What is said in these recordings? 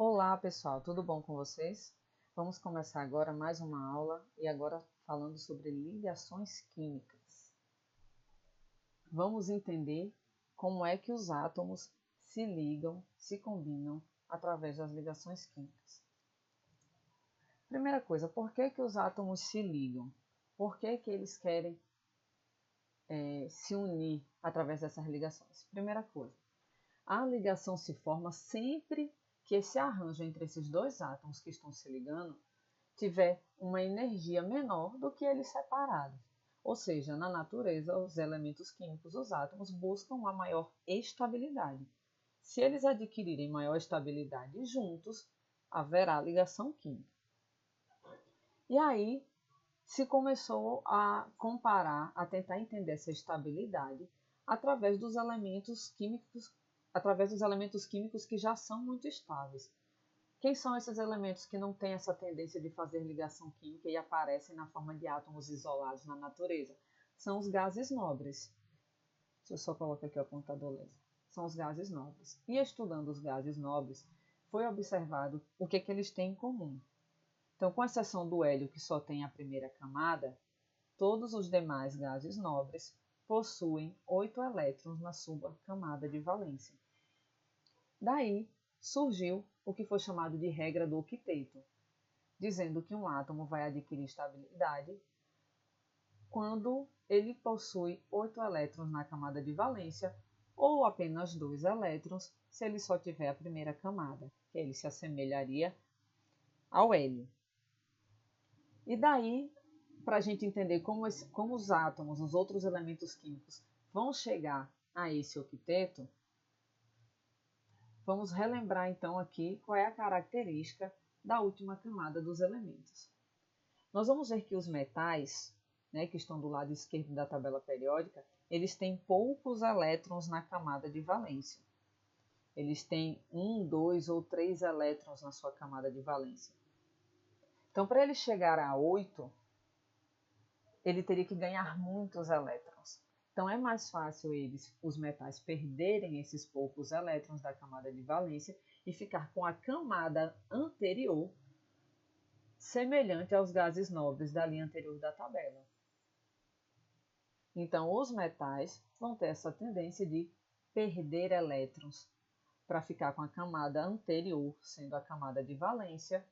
Olá pessoal, tudo bom com vocês? Vamos começar agora mais uma aula e agora falando sobre ligações químicas. Vamos entender como é que os átomos se ligam, se combinam através das ligações químicas. Primeira coisa, por que os átomos se ligam? Por que eles querem se unir através dessas ligações? Primeira coisa, a ligação se forma sempre que esse arranjo entre esses dois átomos que estão se ligando tiver uma energia menor do que eles separados. Ou seja, na natureza, os elementos químicos, os átomos, buscam uma maior estabilidade. Se eles adquirirem maior estabilidade juntos, haverá ligação química. E aí se começou a comparar, a tentar entender essa estabilidade através dos elementos químicos que já são muito estáveis. Quem são esses elementos que não têm essa tendência de fazer ligação química e aparecem na forma de átomos isolados na natureza? São os gases nobres. Deixa eu só colocar aqui o apontador laser. São os gases nobres. E estudando os gases nobres, foi observado o que eles têm em comum. Então, com exceção do hélio, que só tem a primeira camada, todos os demais gases nobres possuem 8 elétrons na sua camada de valência. Daí surgiu o que foi chamado de regra do octeto, dizendo que um átomo vai adquirir estabilidade quando ele possui 8 elétrons na camada de valência ou apenas 2 elétrons se ele só tiver a primeira camada, que ele se assemelharia ao hélio. E daí, para a gente entender como os átomos, os outros elementos químicos, vão chegar a esse octeto, vamos relembrar então aqui qual é a característica da última camada dos elementos. Nós vamos ver que os metais, que estão do lado esquerdo da tabela periódica, eles têm poucos elétrons na camada de valência. Eles têm 1, 2 ou 3 elétrons na sua camada de valência. Então, para ele chegar a 8, ele teria que ganhar muitos elétrons. Então, é mais fácil os metais, perderem esses poucos elétrons da camada de valência e ficar com a camada anterior semelhante aos gases nobres da linha anterior da tabela. Então, os metais vão ter essa tendência de perder elétrons para ficar com a camada anterior, sendo a camada de valência,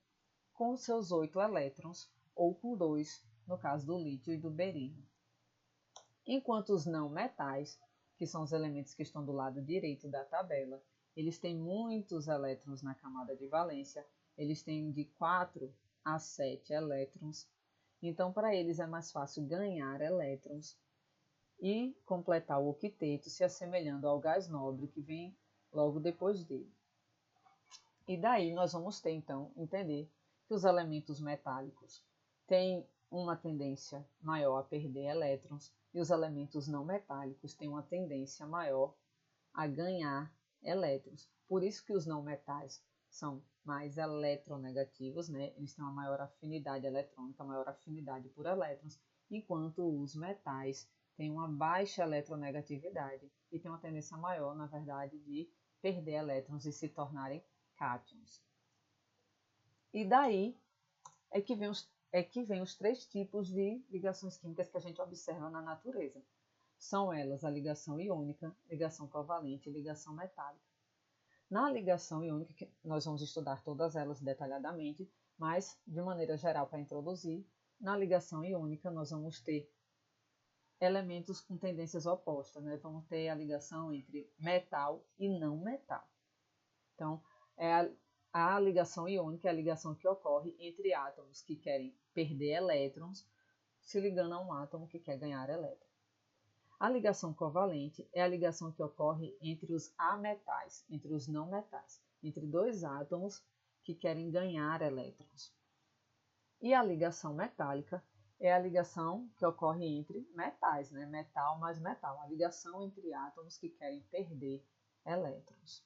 com seus 8 elétrons, ou com 2, no caso do lítio e do berílio. Enquanto os não metais, que são os elementos que estão do lado direito da tabela, eles têm muitos elétrons na camada de valência, eles têm de 4 a 7 elétrons, então para eles é mais fácil ganhar elétrons e completar o octeto se assemelhando ao gás nobre que vem logo depois dele. E daí nós vamos ter então, entender que os elementos metálicos têm uma tendência maior a perder elétrons e os elementos não metálicos têm uma tendência maior a ganhar elétrons. Por isso que os não metais são mais eletronegativos, Eles têm uma maior afinidade eletrônica, maior afinidade por elétrons, enquanto os metais têm uma baixa eletronegatividade e têm uma tendência maior, na verdade, de perder elétrons e se tornarem cátions. E daí é que vem os 3 tipos de ligações químicas que a gente observa na natureza. São elas a ligação iônica, ligação covalente e ligação metálica. Na ligação iônica, nós vamos estudar todas elas detalhadamente, mas de maneira geral para introduzir, na ligação iônica nós vamos ter elementos com tendências opostas, Vamos ter a ligação entre metal e não metal. Então, a ligação iônica é a ligação que ocorre entre átomos que querem perder elétrons se ligando a um átomo que quer ganhar elétrons. A ligação covalente é a ligação que ocorre entre os ametais, entre os não metais, entre 2 átomos que querem ganhar elétrons. E a ligação metálica é a ligação que ocorre entre metais, Metal mais metal, a ligação entre átomos que querem perder elétrons.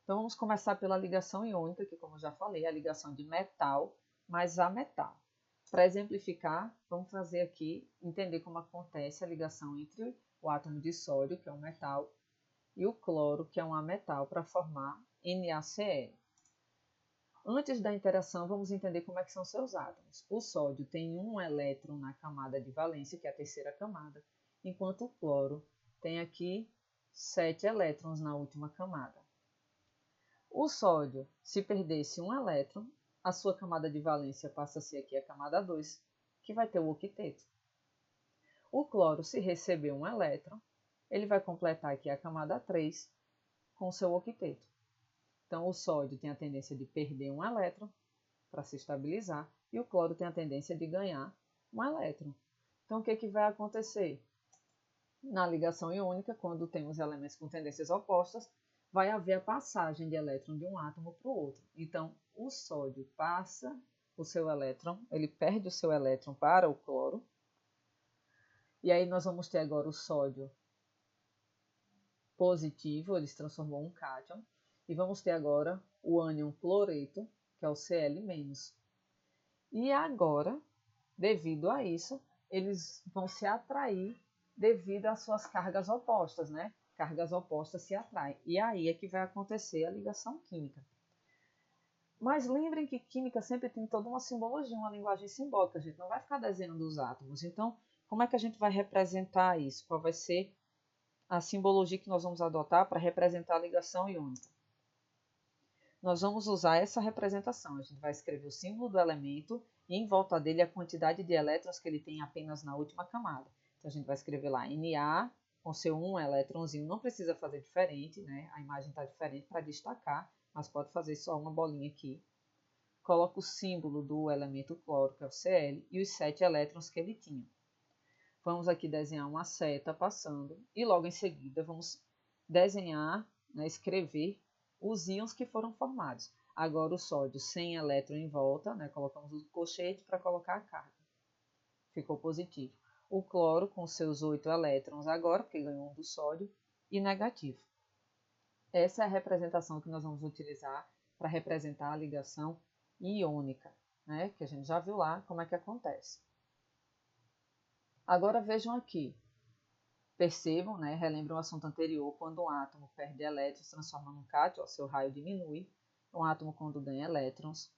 Então, vamos começar pela ligação iônica, que, como já falei, é a ligação de metal mais ametal. Para exemplificar, vamos trazer aqui, entender como acontece a ligação entre o átomo de sódio, que é um metal, e o cloro, que é um ametal, para formar NaCl. Antes da interação, vamos entender como é que são seus átomos. O sódio tem um elétron na camada de valência, que é a terceira camada, enquanto o cloro tem aqui 7 elétrons na última camada. O sódio, se perdesse um elétron, a sua camada de valência passa a ser aqui a camada 2, que vai ter o octeto. O cloro, se receber um elétron, ele vai completar aqui a camada 3 com o seu octeto. Então, o sódio tem a tendência de perder um elétron para se estabilizar e o cloro tem a tendência de ganhar um elétron. Então, o que vai acontecer? Na ligação iônica, quando temos elementos com tendências opostas, vai haver a passagem de elétron de um átomo para o outro. Então, o sódio passa o seu elétron, ele perde o seu elétron para o cloro. E aí nós vamos ter agora o sódio positivo, ele se transformou em um cátion. E vamos ter agora o ânion cloreto, que é o Cl-. E agora, devido a isso, eles vão se atrair devido às suas cargas opostas, né? Cargas opostas se atraem. E aí é que vai acontecer a ligação química. Mas lembrem que química sempre tem toda uma simbologia, uma linguagem simbólica. A gente não vai ficar desenhando os átomos. Então, como é que a gente vai representar isso? Qual vai ser a simbologia que nós vamos adotar para representar a ligação iônica? Nós vamos usar essa representação. A gente vai escrever o símbolo do elemento e em volta dele a quantidade de elétrons que ele tem apenas na última camada. Então, a gente vai escrever lá Na com seu 1 elétronzinho. Não precisa fazer diferente, né? A imagem está diferente para destacar, mas pode fazer só uma bolinha aqui. Coloca o símbolo do elemento cloro, que é o Cl, e os 7 elétrons que ele tinha. Vamos aqui desenhar uma seta passando e logo em seguida vamos desenhar, né, escrever os íons que foram formados. Agora o sódio sem elétron em volta, né, colocamos o colchete para colocar a carga. Ficou positivo. O cloro com seus 8 elétrons agora, porque ganhou um do sódio, e negativo. Essa é a representação que nós vamos utilizar para representar a ligação iônica, né, que a gente já viu lá como é que acontece. Agora vejam aqui. Percebam, né, relembram o assunto anterior, quando um átomo perde elétrons, transforma num cátion, ó, seu raio diminui. Um átomo, quando ganha elétrons,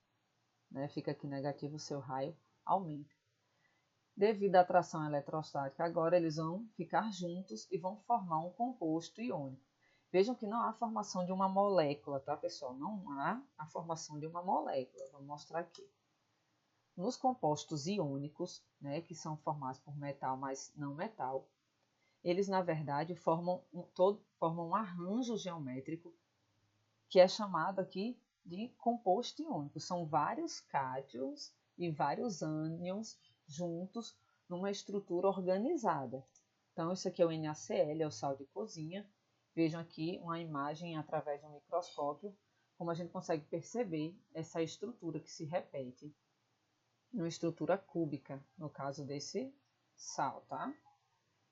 né, fica aqui negativo, seu raio aumenta. Devido à atração eletrostática, agora eles vão ficar juntos e vão formar um composto iônico. Vejam que não há formação de uma molécula, tá, pessoal? Não há a formação de uma molécula. Vou mostrar aqui. Nos compostos iônicos, né, que são formados por metal, mas não metal, eles, na verdade, formam um arranjo geométrico que é chamado aqui de composto iônico. São vários cátions e vários ânions juntos numa estrutura organizada. Então, isso aqui é o NaCl, é o sal de cozinha. Vejam aqui uma imagem através de um microscópio, como a gente consegue perceber essa estrutura que se repete. Uma estrutura cúbica, no caso desse sal, tá?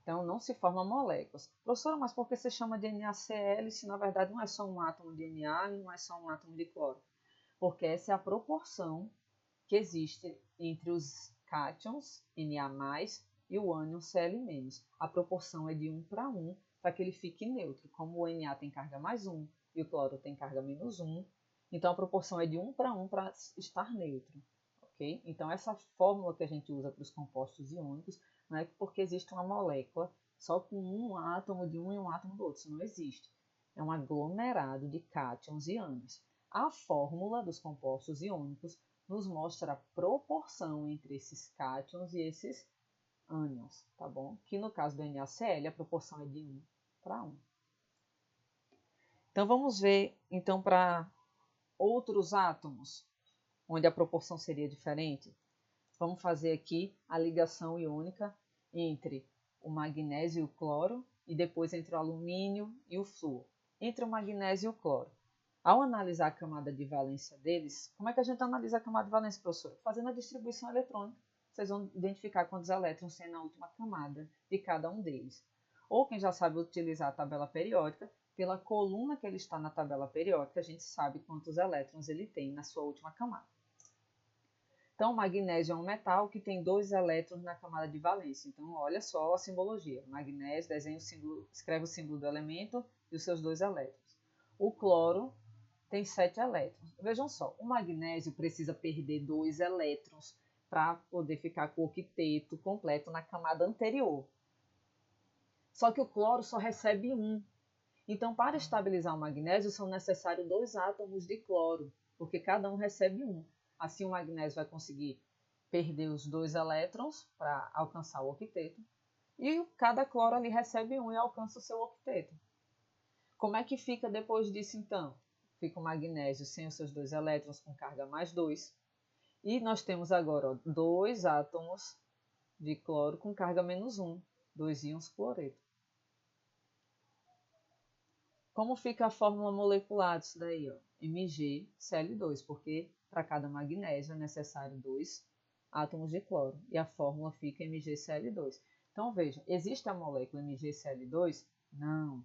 Então, não se formam moléculas. Professora, mas por que você chama de NaCl se na verdade não é só um átomo de Na e não é só um átomo de cloro? Porque essa é a proporção que existe entre os cátions, Na+, e o ânion Cl-. A proporção é de 1 para 1, para que ele fique neutro. Como o Na tem carga mais 1 e o cloro tem carga menos 1, então a proporção é de 1 para 1 para estar neutro. Okay? Então, essa fórmula que a gente usa para os compostos iônicos não é porque existe uma molécula só com um átomo de um e um átomo do outro. Isso não existe. É um aglomerado de cátions e ânions. A fórmula dos compostos iônicos nos mostra a proporção entre esses cátions e esses ânions, tá bom? Que no caso do NaCl, a proporção é de 1 para 1. Então, vamos ver então para outros átomos, onde a proporção seria diferente. Vamos fazer aqui a ligação iônica entre o magnésio e o cloro e depois entre o alumínio e o flúor. Entre o magnésio e o cloro. Ao analisar a camada de valência deles, como é que a gente analisa a camada de valência, professor? Fazendo a distribuição eletrônica. Vocês vão identificar quantos elétrons tem na última camada de cada um deles. Ou quem já sabe utilizar a tabela periódica, pela coluna que ele está na tabela periódica, a gente sabe quantos elétrons ele tem na sua última camada. Então, o magnésio é um metal que tem 2 elétrons na camada de valência. Então, olha só a simbologia. Magnésio, escreve o símbolo do elemento e os seus 2 elétrons. O cloro tem 7 elétrons. Vejam só, o magnésio precisa perder 2 elétrons para poder ficar com o octeto completo na camada anterior. Só que o cloro só recebe 1. Então, para estabilizar o magnésio, são necessários 2 átomos de cloro, porque cada um recebe 1. Assim, o magnésio vai conseguir perder os 2 elétrons para alcançar o octeto, e cada cloro ali recebe 1 e alcança o seu octeto. Como é que fica depois disso, então? Fica o magnésio sem os seus 2 elétrons com carga mais 2. E nós temos agora 2 átomos de cloro com carga menos 1, 2 íons fluoreto. Como fica a fórmula molecular disso daí? Ó? MgCl2, porque para cada magnésio é necessário 2 átomos de cloro. E a fórmula fica MgCl2. Então, veja, existe a molécula MgCl2? Não.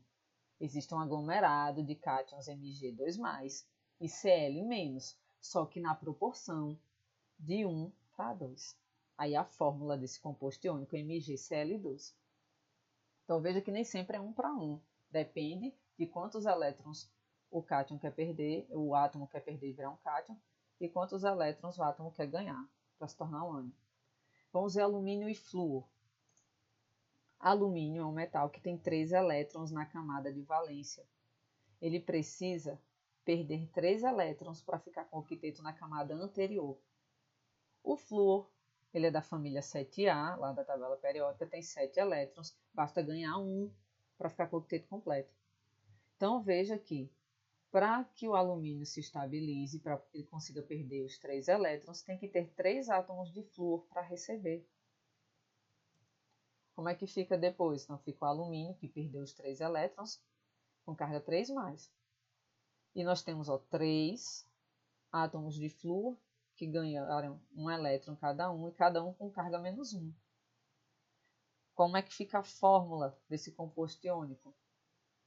Existe um aglomerado de cátions Mg2+, e Cl-, só que na proporção de 1 para 2. Aí a fórmula desse composto iônico é MgCl2. Então, veja que nem sempre é 1 para 1. Depende de quantos elétrons o cátion quer perder, o átomo quer perder e virar um cátion, e quantos elétrons o átomo quer ganhar para se tornar um ânion. Vamos ver alumínio e flúor. Alumínio é um metal que tem 3 elétrons na camada de valência. Ele precisa perder 3 elétrons para ficar com o octeto na camada anterior. O flúor, ele é da família 7A, lá da tabela periódica, tem 7 elétrons, basta ganhar 1 para ficar com o octeto completo. Então, veja que para que o alumínio se estabilize, para que ele consiga perder os 3 elétrons, tem que ter 3 átomos de flúor para receber. Como é que fica depois? Então, fica o alumínio, que perdeu os 3 elétrons, com carga 3+. E nós temos 3 átomos de flúor, que ganharam 1 elétron cada um, e cada um com carga menos 1. Como é que fica a fórmula desse composto iônico?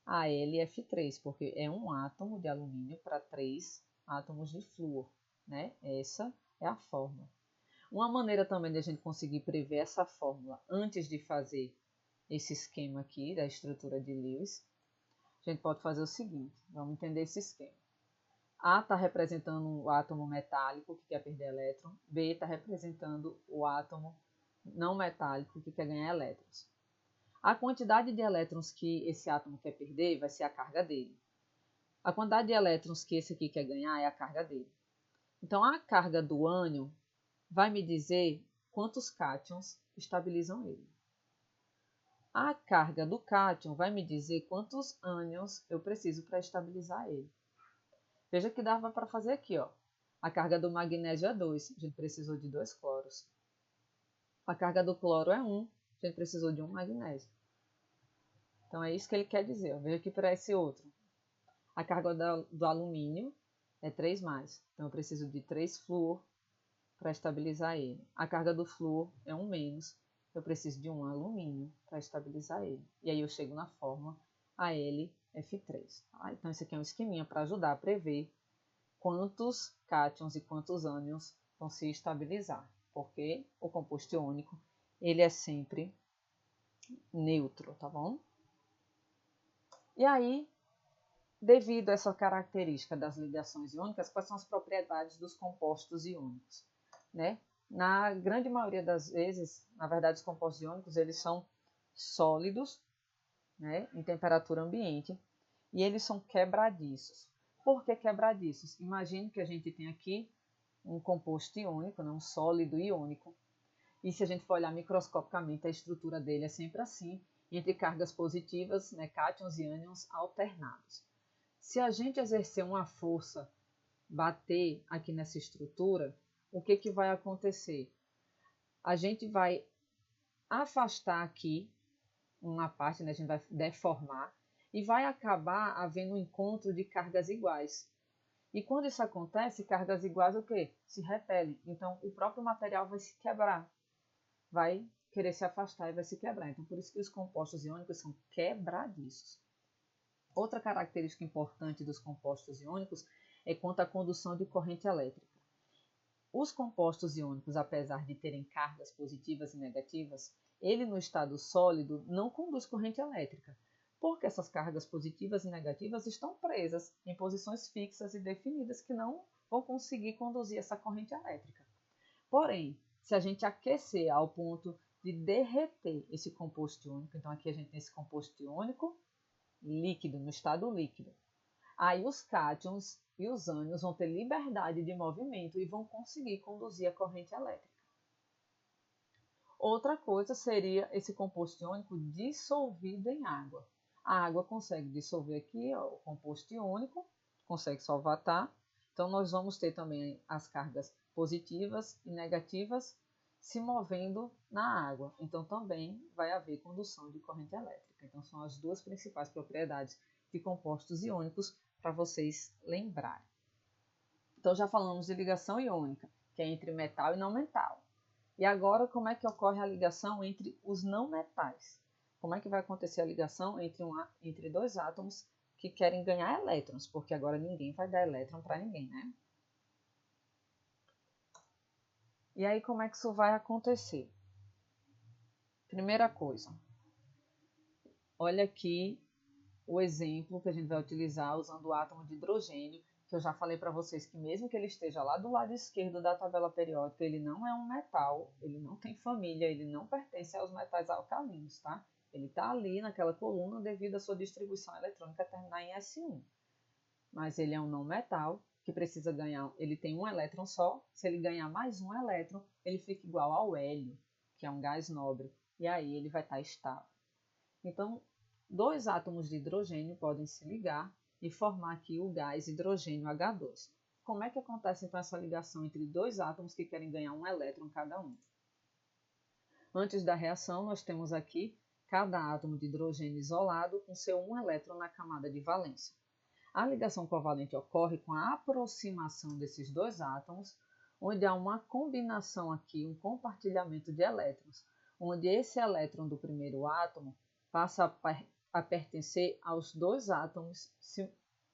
AlF3, porque é um átomo de alumínio para 3 átomos de flúor, né? Essa é a fórmula. Uma maneira também de a gente conseguir prever essa fórmula antes de fazer esse esquema aqui da estrutura de Lewis, a gente pode fazer o seguinte, vamos entender esse esquema. A está representando o átomo metálico que quer perder elétron, B está representando o átomo não metálico que quer ganhar elétrons. A quantidade de elétrons que esse átomo quer perder vai ser a carga dele. A quantidade de elétrons que esse aqui quer ganhar é a carga dele. Então, a carga do ânion vai me dizer quantos cátions estabilizam ele. A carga do cátion vai me dizer quantos ânions eu preciso para estabilizar ele. Veja que dava para fazer aqui, ó. A carga do magnésio é 2, a gente precisou de 2 cloros. A carga do cloro é 1, a gente precisou de 1 magnésio. Então, é isso que ele quer dizer. Veja aqui para esse outro. A carga do alumínio é 3+. Então, eu preciso de 3 flúor para estabilizar ele. A carga do flúor é 1-. Eu preciso de 1 alumínio para estabilizar ele. E aí, eu chego na fórmula AlF3. Então, esse aqui é um esqueminha para ajudar a prever quantos cátions e quantos ânions vão se estabilizar. Porque o composto iônico, ele é sempre neutro, tá bom? E aí, devido a essa característica das ligações iônicas, quais são as propriedades dos compostos iônicos? Né? Na grande maioria das vezes, na verdade, os compostos iônicos eles são sólidos, né, em temperatura ambiente, e eles são quebradiços. Por que quebradiços? Imagine que a gente tem aqui um composto iônico, né, um sólido iônico, e se a gente for olhar microscopicamente, a estrutura dele é sempre assim, entre cargas positivas, né, cátions e ânions alternados. Se a gente exercer uma força, bater aqui nessa estrutura, o que vai acontecer? A gente vai afastar aqui uma parte, né, a gente vai deformar, e vai acabar havendo um encontro de cargas iguais. E quando isso acontece, cargas iguais o quê? Se repelem. Então, o próprio material vai se quebrar, vai querer se afastar e vai se quebrar. Então, por isso que os compostos iônicos são quebradiços. Outra característica importante dos compostos iônicos é quanto à condução de corrente elétrica. Os compostos iônicos, apesar de terem cargas positivas e negativas, ele no estado sólido não conduz corrente elétrica. porque essas cargas positivas e negativas estão presas em posições fixas e definidas que não vão conseguir conduzir essa corrente elétrica. Porém, se a gente aquecer ao ponto de derreter esse composto iônico, então aqui a gente tem esse composto iônico líquido, no estado líquido, aí os cátions e os ânions vão ter liberdade de movimento e vão conseguir conduzir a corrente elétrica. Outra coisa seria esse composto iônico dissolvido em água. A água consegue dissolver aqui ó, o composto iônico, consegue solvatar. Então, nós vamos ter também as cargas positivas e negativas se movendo na água. Então, também vai haver condução de corrente elétrica. Então, são as duas principais propriedades de compostos iônicos para vocês lembrarem. Então, já falamos de ligação iônica, que é entre metal e não metal. E agora, como é que ocorre a ligação entre os não metais? Como é que vai acontecer a ligação entre dois átomos que querem ganhar elétrons? Porque agora ninguém vai dar elétron para ninguém, né? E aí, como é que isso vai acontecer? Primeira coisa, olha aqui o exemplo que a gente vai utilizar usando o átomo de hidrogênio, que eu já falei para vocês que mesmo que ele esteja lá do lado esquerdo da tabela periódica, ele não é um metal, ele não tem família, ele não pertence aos metais alcalinos, tá? Ele está ali naquela coluna devido à sua distribuição eletrônica terminar em S1. Mas ele é um não metal que precisa ganhar, ele tem um elétron só, se ele ganhar mais um elétron, ele fica igual ao hélio, que é um gás nobre, e aí ele vai estar estável. Então, dois átomos de hidrogênio podem se ligar e formar aqui o gás hidrogênio H2. Como é que acontece então essa ligação entre dois átomos que querem ganhar um elétron cada um? Antes da reação, nós temos aqui cada átomo de hidrogênio isolado com seu um elétron na camada de valência. A ligação covalente ocorre com a aproximação desses dois átomos, onde há uma combinação aqui, um compartilhamento de elétrons, onde esse elétron do primeiro átomo passa a pertencer aos dois átomos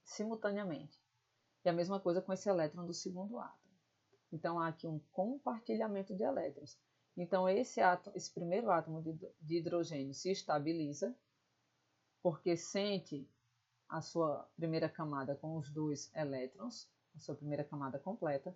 simultaneamente. E a mesma coisa com esse elétron do segundo átomo. Então, há aqui um compartilhamento de elétrons. Então, esse primeiro átomo de hidrogênio se estabiliza, porque sente a sua primeira camada com os dois elétrons, a sua primeira camada completa,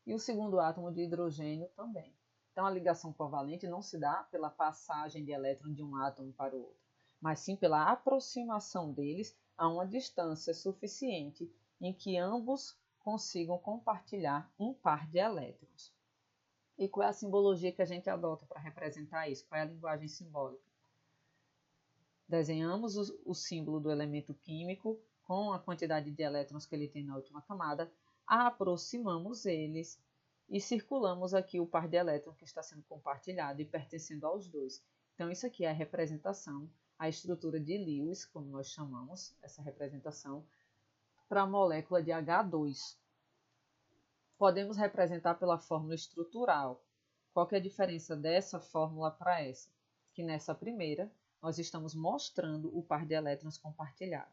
e o segundo átomo de hidrogênio também. Então, a ligação covalente não se dá pela passagem de elétron de um átomo para o outro, mas sim pela aproximação deles a uma distância suficiente em que ambos consigam compartilhar um par de elétrons. E qual é a simbologia que a gente adota para representar isso? Qual é a linguagem simbólica? Desenhamos o símbolo do elemento químico com a quantidade de elétrons que ele tem na última camada, aproximamos eles e circulamos aqui o par de elétrons que está sendo compartilhado e pertencendo aos dois. Então, isso aqui é a representação, a estrutura de Lewis, como nós chamamos essa representação, para a molécula de H2. Podemos representar pela fórmula estrutural. Qual que é a diferença dessa fórmula para essa? Que nessa primeira, nós estamos mostrando o par de elétrons compartilhado.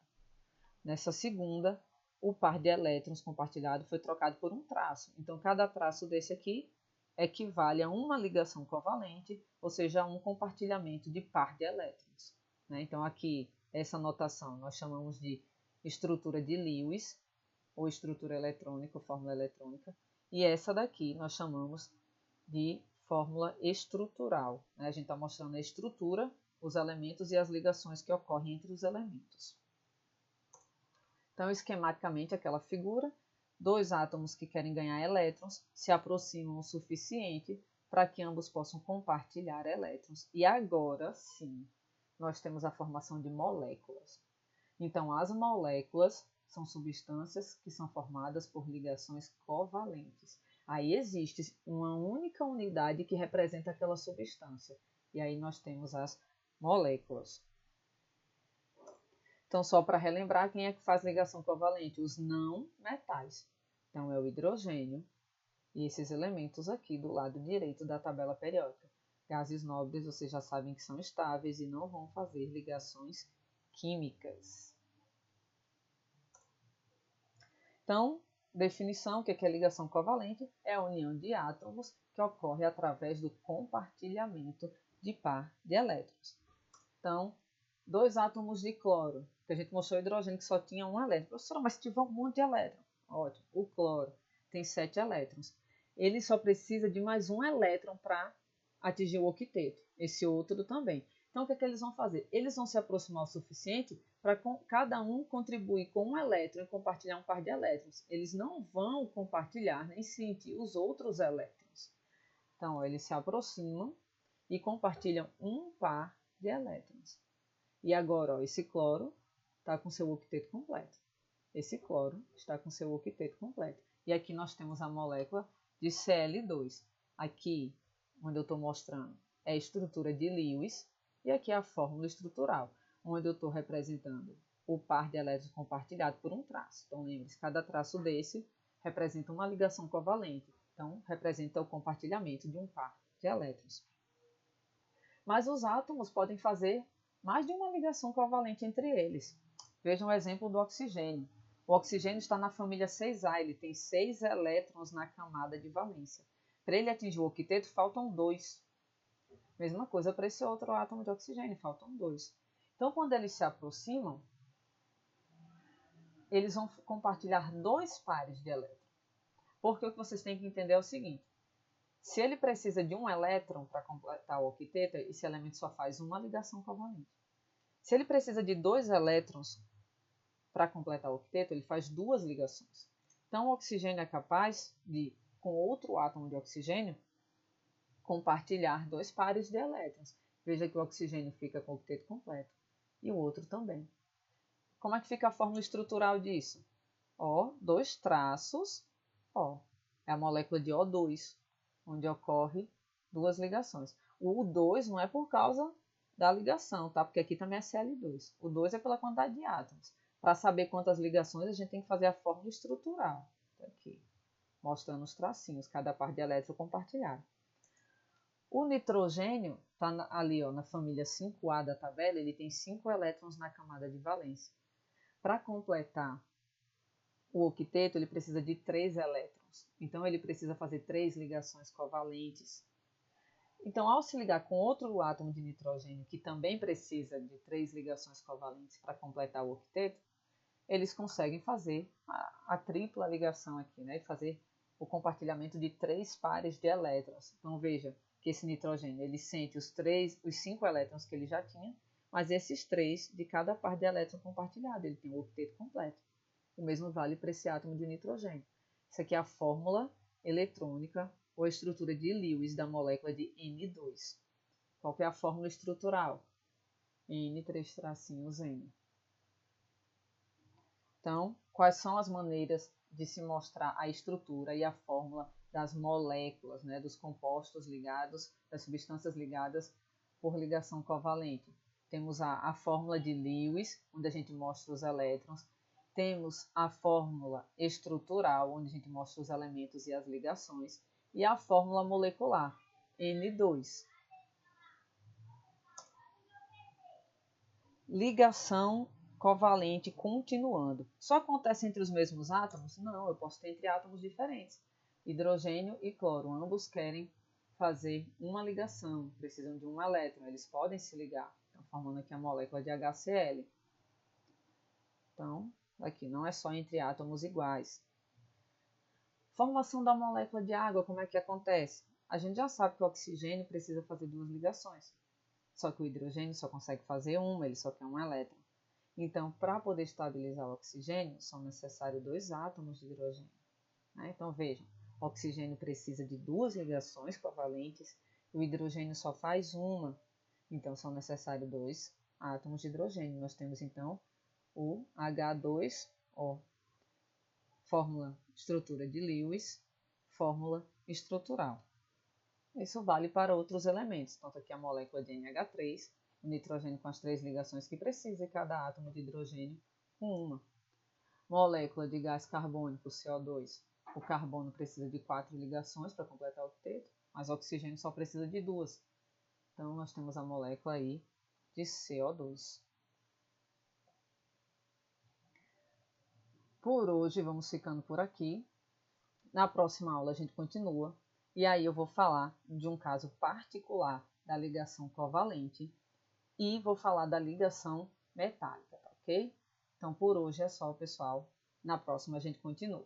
Nessa segunda, o par de elétrons compartilhado foi trocado por um traço. Então, cada traço desse aqui equivale a uma ligação covalente, ou seja, a um compartilhamento de par de elétrons. Então, aqui, essa notação nós chamamos de estrutura de Lewis, ou estrutura eletrônica, ou fórmula eletrônica. E essa daqui nós chamamos de fórmula estrutural. A gente está mostrando a estrutura, os elementos e as ligações que ocorrem entre os elementos. Então, esquematicamente, aquela figura, dois átomos que querem ganhar elétrons se aproximam o suficiente para que ambos possam compartilhar elétrons. E agora sim, nós temos a formação de moléculas. Então, as moléculas são substâncias que são formadas por ligações covalentes. Aí existe uma única unidade que representa aquela substância. E aí nós temos as moléculas. Então, só para relembrar, quem é que faz ligação covalente? Os não metais. Então, é o hidrogênio e esses elementos aqui do lado direito da tabela periódica. Gases nobres, vocês já sabem que são estáveis e não vão fazer ligações químicas. Então, definição, o que é ligação covalente? É a união de átomos que ocorre através do compartilhamento de par de elétrons. Então, 2 átomos de cloro, que a gente mostrou o hidrogênio que só tinha um elétron. Professora, mas se tiver um monte de elétron, ótimo, o cloro tem 7 elétrons. Ele só precisa de mais um elétron para atingir o octeto, esse outro também. Então, o que é que eles vão fazer? Eles vão se aproximar o suficiente para cada um contribuir com um elétron e compartilhar um par de elétrons. Eles não vão compartilhar nem sentir os outros elétrons. Então, ó, eles se aproximam e compartilham um par de elétrons. E agora, ó, esse cloro está com seu octeto completo. Esse cloro está com seu octeto completo. E aqui nós temos a molécula de Cl2. Aqui, onde eu estou mostrando, é a estrutura de Lewis. E aqui é a fórmula estrutural, onde eu estou representando o par de elétrons compartilhado por um traço. Então, lembre-se, cada traço desse representa uma ligação covalente. Então, representa o compartilhamento de um par de elétrons. Mas os átomos podem fazer mais de uma ligação covalente entre eles. Vejam o exemplo do oxigênio. O oxigênio está na família 6A, ele tem 6 elétrons na camada de valência. Para ele atingir o octeto, faltam 2. Mesma coisa para esse outro átomo de oxigênio, faltam 2. Então, quando eles se aproximam, eles vão compartilhar 2 pares de elétrons. Porque o que vocês têm que entender é o seguinte: se ele precisa de um elétron para completar o octeto, esse elemento só faz uma ligação covalente. Se ele precisa de 2 elétrons para completar o octeto, ele faz 2 ligações. Então, o oxigênio é capaz de, com outro átomo de oxigênio, compartilhar 2 pares de elétrons. Veja que o oxigênio fica com o octeto completo e o outro também. Como é que fica a fórmula estrutural disso? O, 2 traços, O. É a molécula de O2, onde ocorre 2 ligações. O 2 não é por causa da ligação, tá? Porque aqui também é Cl2. O 2 é pela quantidade de átomos. Para saber quantas ligações, a gente tem que fazer a fórmula estrutural. Tá aqui, mostrando os tracinhos, cada par de elétron compartilhado. O nitrogênio está ali, ó, na família 5A da tabela, ele tem 5 elétrons na camada de valência. Para completar o octeto, ele precisa de 3 elétrons. Então, ele precisa fazer 3 ligações covalentes. Então, ao se ligar com outro átomo de nitrogênio, que também precisa de 3 ligações covalentes para completar o octeto, eles conseguem fazer a tripla ligação aqui, né? E fazer o compartilhamento de 3 pares de elétrons. Então, veja que esse nitrogênio, ele sente os 5 elétrons que ele já tinha, mas esses 3 de cada par de elétron compartilhado, ele tem o octeto completo. O mesmo vale para esse átomo de nitrogênio. Isso aqui é a fórmula eletrônica ou a estrutura de Lewis da molécula de N2. Qual que é a fórmula estrutural? N3-N. Então, quais são as maneiras de se mostrar a estrutura e a fórmula das moléculas, né, dos compostos ligados, das substâncias ligadas por ligação covalente? Temos a fórmula de Lewis, onde a gente mostra os elétrons. Temos a fórmula estrutural, onde a gente mostra os elementos e as ligações. E a fórmula molecular, N2. Ligação covalente continuando. Só acontece entre os mesmos átomos? Não, eu posso ter entre átomos diferentes. Hidrogênio e cloro, ambos querem fazer uma ligação, precisam de um elétron, eles podem se ligar. Então, formando aqui a molécula de HCl. Então, aqui não é só entre átomos iguais. Formação da molécula de água, como é que acontece? A gente já sabe que o oxigênio precisa fazer 2 ligações. Só que o hidrogênio só consegue fazer uma, ele só quer um elétron. Então, para poder estabilizar o oxigênio, são necessários 2 átomos de hidrogênio. Né? Então, vejam, o oxigênio precisa de 2 ligações covalentes e o hidrogênio só faz uma. Então, são necessários 2 átomos de hidrogênio. Nós temos, então, o H2O. Fórmula estrutura de Lewis, fórmula estrutural. Isso vale para outros elementos, tanto aqui a molécula de NH3, o nitrogênio com as 3 ligações que precisa e cada átomo de hidrogênio com uma. Molécula de gás carbônico, CO2, o carbono precisa de 4 ligações para completar o octeto, mas o oxigênio só precisa de 2. Então, nós temos a molécula aí de CO2. Por hoje, vamos ficando por aqui. Na próxima aula, a gente continua. E aí eu vou falar de um caso particular da ligação covalente e vou falar da ligação metálica, tá ok? Então, por hoje é só, pessoal. Na próxima a gente continua.